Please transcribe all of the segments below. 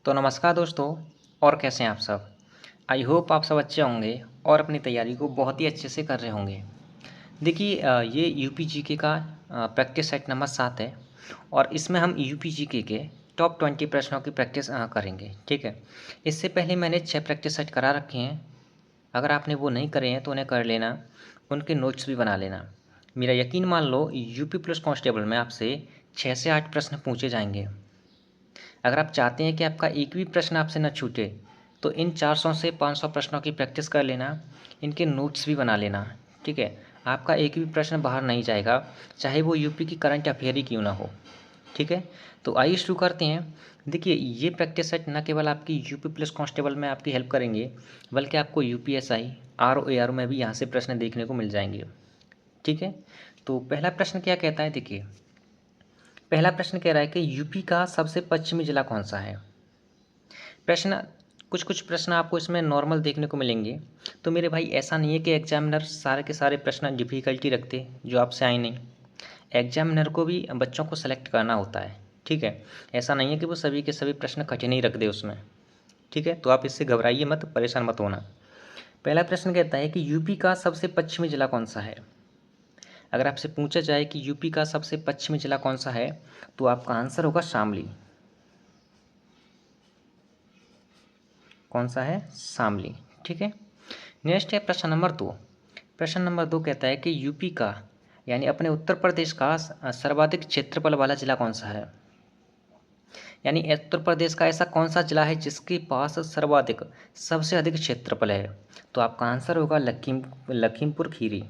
तो नमस्कार दोस्तों। और कैसे हैं आप सब। आई होप आप सब अच्छे होंगे और अपनी तैयारी को बहुत ही अच्छे से कर रहे होंगे। देखिए ये यूपीजीके का प्रैक्टिस सेट नंबर 7 है और इसमें हम यूपीजीके के टॉप 20 प्रश्नों की प्रैक्टिस करेंगे। ठीक है। इससे पहले मैंने 6 प्रैक्टिस सेट करा रखे हैं। अगर आपने वो नहीं करे हैं तो उन्हें कर लेना, उनके नोट्स भी बना लेना। मेरा यकीन मान लो यूपी प्लस कांस्टेबल में आपसे 6 से 8 प्रश्न पूछे जाएंगे। अगर आप चाहते हैं कि आपका एक भी प्रश्न आपसे न छूटे तो इन 400 से 500 प्रश्नों की प्रैक्टिस कर लेना, इनके नोट्स भी बना लेना। ठीक है। आपका एक भी प्रश्न बाहर नहीं जाएगा, चाहे वो यूपी की करंट अफेयर ही क्यों ना हो। ठीक है। तो आइए शुरू करते हैं। देखिए ये प्रैक्टिस सेट न केवल आपकी यूपी प्लस कांस्टेबल में आपकी हेल्प करेंगे, बल्कि आपको यूपीएसआई आरओएआर में भी यहाँ से प्रश्न देखने को मिल जाएंगे। ठीक है। तो पहला प्रश्न क्या कहता है, देखिए पहला प्रश्न कह रहा है कि यूपी का सबसे पश्चिमी जिला कौन सा है। प्रश्न कुछ कुछ प्रश्न आपको इसमें नॉर्मल देखने को मिलेंगे। तो मेरे भाई ऐसा नहीं है कि एग्जामिनर सारे के सारे प्रश्न डिफ़िकल्टी रखते जो आपसे आए नहीं। एग्जामिनर को भी बच्चों को सेलेक्ट करना होता है। ठीक है। ऐसा नहीं है कि वो सभी के सभी प्रश्न कठिन ही रख दे उसमें। ठीक है। तो आप इससे घबराइए मत, परेशान मत होना। पहला प्रश्न कहता है कि यूपी का सबसे पश्चिमी जिला कौन सा है। अगर आपसे पूछा जाए कि यूपी का सबसे पश्चिमी जिला कौन सा है तो आपका आंसर होगा शामली। कौन सा है, शामली। ठीक है। नेक्स्ट है प्रश्न नंबर 2। प्रश्न नंबर 2 कहता है कि यूपी का यानी अपने उत्तर प्रदेश का सर्वाधिक क्षेत्रफल वाला जिला कौन सा है। यानी उत्तर प्रदेश का ऐसा कौन सा जिला है जिसके पास सर्वाधिक सबसे अधिक क्षेत्रफल है। तो आपका आंसर होगा लखीमपुर खीरी।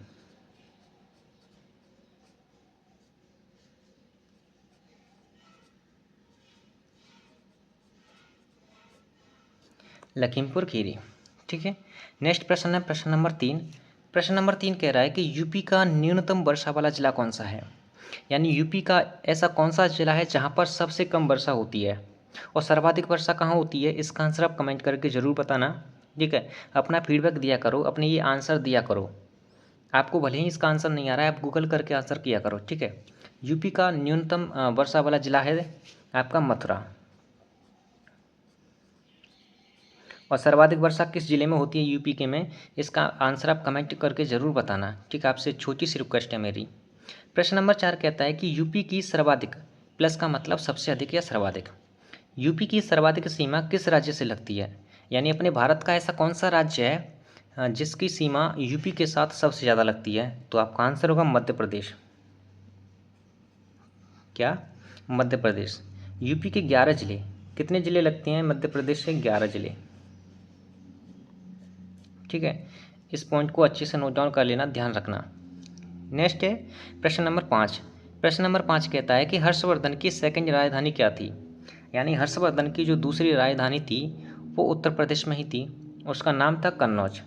लखीमपुर खीरी। ठीक है। नेक्स्ट प्रश्न है प्रश्न नंबर 3। प्रश्न नंबर 3 कह रहा है कि यूपी का न्यूनतम वर्षा वाला जिला कौन सा है। यानी यूपी का ऐसा कौन सा जिला है जहाँ पर सबसे कम वर्षा होती है और सर्वाधिक वर्षा कहाँ होती है। इसका आंसर आप कमेंट करके ज़रूर बताना। ठीक है। अपना फीडबैक दिया करो, अपने ये आंसर दिया करो। आपको भले ही इसका आंसर नहीं आ रहा है, आप गूगल करके आंसर किया करो। ठीक है। यूपी का न्यूनतम वर्षा वाला जिला है आपका मथुरा। और सर्वाधिक वर्षा किस जिले में होती है यूपी के में, इसका आंसर आप कमेंट करके ज़रूर बताना। ठीक है। आपसे छोटी सी रिक्वेस्ट है मेरी। प्रश्न नंबर 4 कहता है कि यूपी की सर्वाधिक, प्लस का मतलब सबसे अधिक या सर्वाधिक, यूपी की सर्वाधिक सीमा किस राज्य से लगती है। यानी अपने भारत का ऐसा कौन सा राज्य है जिसकी सीमा यूपी के साथ सबसे ज़्यादा लगती है। तो आपका आंसर होगा मध्य प्रदेश। क्या, मध्य प्रदेश। यूपी के 11 जिले, कितने जिले लगते हैं मध्य प्रदेश से, 11 जिले। ठीक है। इस पॉइंट को अच्छे से नोट डाउन कर लेना, ध्यान रखना। नेक्स्ट है प्रश्न नंबर 5। प्रश्न नंबर 5 कहता है कि हर्षवर्धन की सेकंड राजधानी क्या थी। यानी हर्षवर्धन की जो दूसरी राजधानी थी वो उत्तर प्रदेश में ही थी, उसका नाम था कन्नौज।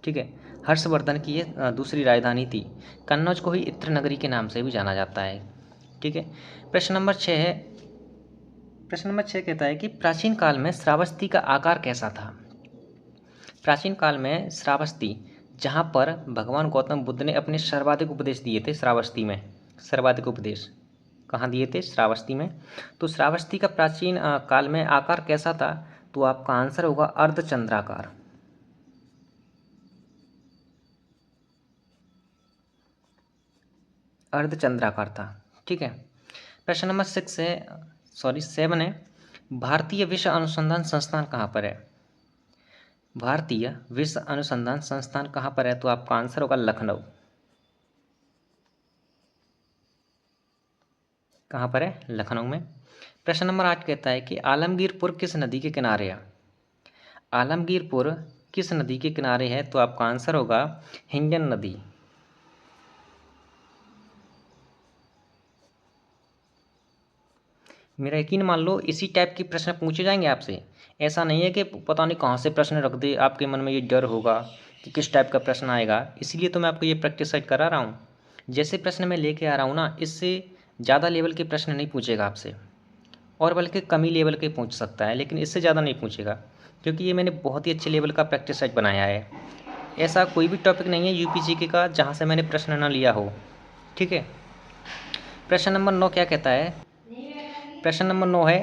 ठीक है। हर्षवर्धन की ये दूसरी राजधानी थी। कन्नौज को ही इत्र नगरी के नाम से भी जाना जाता है। ठीक है। प्रश्न नंबर 6 है। प्रश्न नंबर 6 कहता है कि प्राचीन काल में श्रावस्ती का आकार कैसा था। प्राचीन काल में श्रावस्ती, जहाँ पर भगवान गौतम बुद्ध ने अपने सर्वाधिक उपदेश दिए थे, श्रावस्ती में सर्वाधिक उपदेश कहाँ दिए थे, श्रावस्ती में। तो श्रावस्ती का प्राचीन काल में आकार कैसा था। तो आपका आंसर होगा अर्धचंद्राकार। अर्धचंद्राकार था। ठीक है। प्रश्न नंबर 7 है। भारतीय विश्व अनुसंधान संस्थान कहाँ पर है। भारतीय विश्व अनुसंधान संस्थान कहाँ पर है। तो आपका आंसर होगा लखनऊ। कहाँ पर है, लखनऊ में। प्रश्न नंबर 8 कहता है कि आलमगीरपुर किस नदी के किनारे है। आलमगीरपुर किस नदी के किनारे है। तो आपका आंसर होगा हिंडन नदी। मेरा यकीन मान लो इसी टाइप के प्रश्न पूछे जाएंगे आपसे। ऐसा नहीं है कि पता नहीं कहाँ से प्रश्न रख दे, आपके मन में ये डर होगा कि किस टाइप का प्रश्न आएगा। इसीलिए तो मैं आपको ये प्रैक्टिस सेट करा रहा हूँ। जैसे प्रश्न मैं लेके आ रहा हूँ ना, इससे ज़्यादा लेवल के प्रश्न नहीं पूछेगा आपसे, और बल्कि कम ही लेवल के पूछ सकता है, लेकिन इससे ज़्यादा नहीं पूछेगा, क्योंकि ये मैंने बहुत ही अच्छे लेवल का प्रैक्टिस सेट बनाया है। ऐसा कोई भी टॉपिक नहीं है यूपीजीके का जहाँ से मैंने प्रश्न ना लिया हो। ठीक है। प्रश्न नंबर 9 क्या कहता है? प्रश्न नंबर 9 है,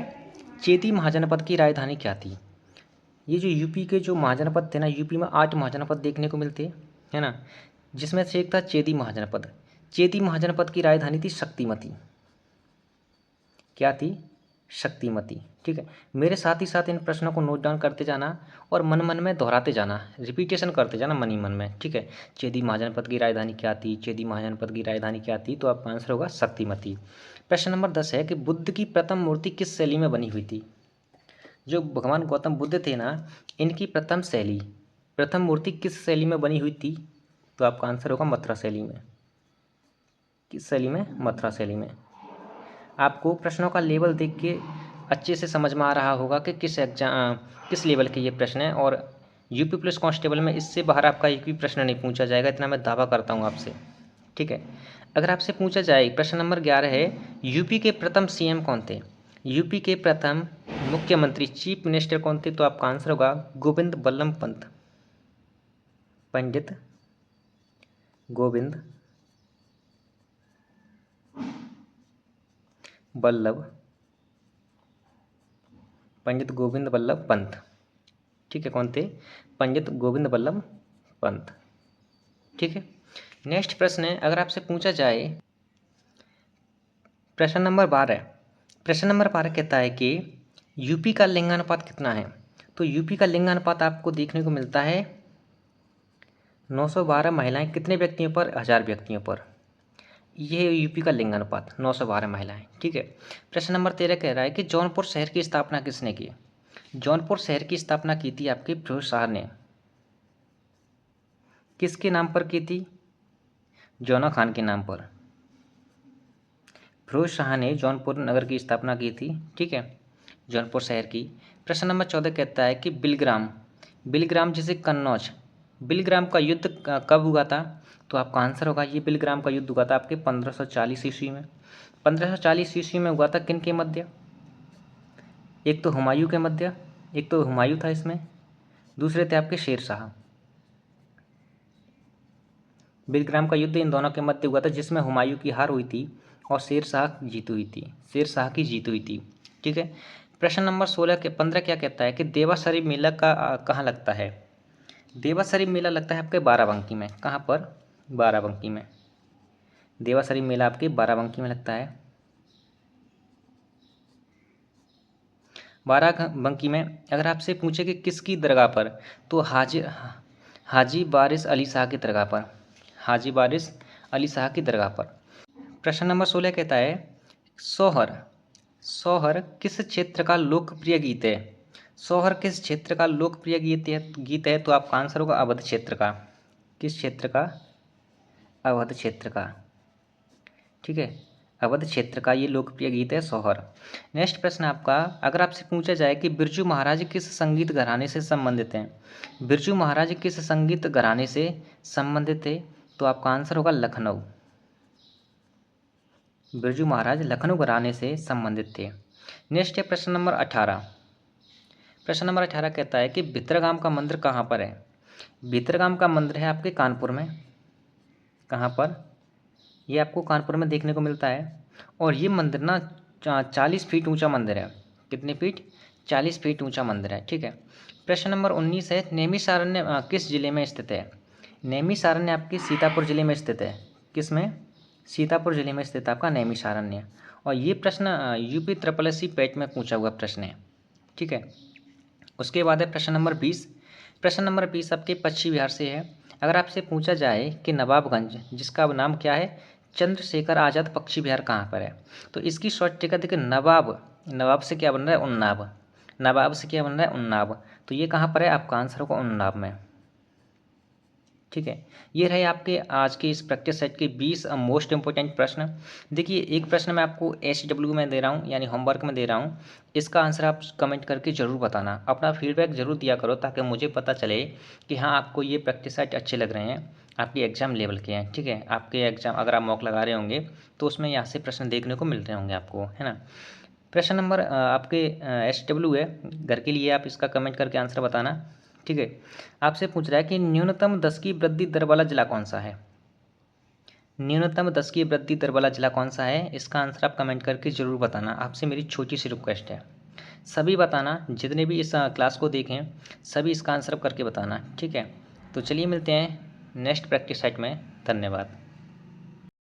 चेदी महाजनपद की राजधानी क्या थी? ये जो यूपी के जो महाजनपद थे ना, यूपी में 8 महाजनपद देखने को मिलते है ना, जिसमें से एक था चेदी महाजनपद। चेदी महाजनपद की राजधानी थी शक्तिमती। क्या थी? शक्तिमती। ठीक है, मेरे साथ ही साथ इन प्रश्नों को नोट डाउन करते जाना और मन मन में दोहराते जाना, रिपीटेशन करते जाना मन ही मन में। ठीक है, चेदी महाजनपद की राजधानी क्या थी? चेदी महाजनपद की राजधानी क्या थी? तो आपका आंसर होगा शक्तिमती। प्रश्न नंबर 10 है कि बुद्ध की प्रथम मूर्ति किस शैली में बनी हुई थी? जो भगवान गौतम बुद्ध थे ना, इनकी प्रथम मूर्ति किस शैली में बनी हुई थी? तो आपका आंसर होगा मथुरा शैली में। किस शैली में? मथुरा शैली में। आपको प्रश्नों का लेवल देख के अच्छे से समझ में आ रहा होगा कि किस लेवल के ये प्रश्न हैं, और यूपी पुलिस कांस्टेबल में इससे बाहर आपका एक भी प्रश्न नहीं पूछा जाएगा, इतना मैं दावा करता हूँ आपसे। ठीक है, अगर आपसे पूछा जाए, प्रश्न नंबर 11 है, यूपी के प्रथम सीएम कौन थे? यूपी के प्रथम मुख्यमंत्री, चीफ मिनिस्टर कौन थे? तो आपका आंसर होगा गोविंद बल्लभ पंत। पंडित गोविंद पंडित गोविंद बल्लभ पंत। ठीक है, कौन थे? पंडित गोविंद बल्लभ पंत। ठीक है, नेक्स्ट प्रश्न है, अगर आपसे पूछा जाए प्रश्न नंबर 12। प्रश्न नंबर 12 कहता है कि यूपी का लिंगानुपात कितना है? तो यूपी का लिंगानुपात आपको देखने को मिलता है 912 महिलाएं कितने व्यक्तियों पर 1000 व्यक्तियों पर। ये है यूपी का लिंगानुपात, 912 महिलाएं। ठीक है, प्रश्न नंबर 13 कह रहा है कि जौनपुर शहर की स्थापना किसने की? जौनपुर शहर की स्थापना की थी आपके फिरोज शाह ने। किसके नाम पर की थी? जौना खान के नाम पर। फिरोज शाह ने जौनपुर नगर की स्थापना की थी। ठीक है, जौनपुर शहर की। प्रश्न नंबर 14 कहता है कि बिलग्राम जिसे कन्नौज, बिलग्राम का युद्ध कब हुआ था? तो आपका आंसर होगा, ये बिलग्राम का युद्ध हुआ था आपके 1540 ईस्वी में। 1540 ईस्वी में हुआ था किन के मध्य? एक तो हुमायूं के मध्य, एक तो हुमायूं था इसमें, दूसरे थे आपके शेर शाह। बिलग्राम का युद्ध इन दोनों के मध्य हुआ था, जिसमें हुमायूं की हार हुई थी और शेर शाह की जीत हुई थी। ठीक है, प्रश्न नंबर 15 क्या कहता है कि देवासरी मेला का कहाँ लगता है? देवासरी मेला लगता है आपके बाराबंकी में। कहाँ पर? बाराबंकी में। देवासरी मेला आपके बाराबंकी में लगता है। बाराबंकी में अगर आपसे पूछे कि किसकी दरगाह पर, तो हाजी बारिश अली शाह की दरगाह पर। हाजी बारिश अली शाह की दरगाह पर। प्रश्न नंबर 16 कहता है सोहर किस क्षेत्र का लोकप्रिय गीत है? सोहर किस क्षेत्र का लोकप्रिय गीत है? तो आपका आंसर होगा अवध क्षेत्र का। किस क्षेत्र का? अवध क्षेत्र का। ठीक है, अवध क्षेत्र का ये लोकप्रिय गीत है सोहर। नेक्स्ट प्रश्न आपका, अगर आपसे पूछा जाए कि बिरजू महाराज किस संगीत घराने से संबंधित हैं? बिरजू महाराज किस संगीत घराने से संबंधित थे? तो आपका आंसर होगा लखनऊ। बिरजू महाराज लखनऊ घराने से संबंधित थे। नेक्स्ट है प्रश्न नंबर 18। प्रश्न नंबर 18 कहता है कि भितरगाम का मंदिर कहाँ पर है? भितरगाम का मंदिर है आपके कानपुर में। कहाँ पर? ये आपको कानपुर में देखने को मिलता है, और ये मंदिर ना 40 फीट ऊंचा मंदिर है। कितने फीट? 40 फीट ऊंचा मंदिर है। ठीक है, प्रश्न नंबर 19 है, नैमिषारण्य किस जिले में स्थित है? नैमिषारण्य आपके सीतापुर जिले में स्थित है। किस में? सीतापुर जिले में स्थित आपका नैमिषारण्य। और ये प्रश्न यूपी SSC पेट में पूछा हुआ प्रश्न है। ठीक है, उसके बाद है प्रश्न नंबर 20। प्रश्न नंबर 20 आपके पश्चिम बिहार से है। अगर आपसे पूछा जाए कि नवाबगंज, जिसका नाम क्या है, चंद्रशेखर आज़ाद पश्चिम बिहार, कहाँ पर है? तो इसकी शॉर्ट टिकट देखिए, नवाब से क्या बन रहा है? उन्नाव। नवाब से क्या बन रहा है? उन्नाव। तो ये कहाँ पर है? आपका आंसर होगा उन्नाव में। ठीक है, ये रहे आपके आज के इस प्रैक्टिस सेट के 20 मोस्ट इंपॉर्टेंट प्रश्न। देखिए, एक प्रश्न मैं आपको SW में दे रहा हूँ, यानी होमवर्क में दे रहा हूँ। इसका आंसर आप कमेंट करके ज़रूर बताना, अपना फीडबैक ज़रूर दिया करो, ताकि मुझे पता चले कि हाँ, आपको ये प्रैक्टिस सेट अच्छे लग रहे हैं, आपके एग्जाम लेवल के हैं। ठीक है, आपके एग्जाम अगर आप मॉक लगा रहे होंगे तो उसमें यहाँ से प्रश्न देखने को मिल रहे होंगे आपको, है ना। प्रश्न नंबर आपके SW है, घर के लिए आप इसका कमेंट करके आंसर बताना। ठीक है, आपसे पूछ रहा है कि न्यूनतम 10 की वृद्धि दर वाला जिला कौन सा है? न्यूनतम 10 की वृद्धि दर वाला जिला कौन सा है? इसका आंसर आप कमेंट करके ज़रूर बताना। आपसे मेरी छोटी सी रिक्वेस्ट है, सभी बताना, जितने भी इस क्लास को देखें सभी इसका आंसर करके बताना, ठीक है। तो चलिए मिलते हैं नेक्स्ट प्रैक्टिस सेट में। धन्यवाद।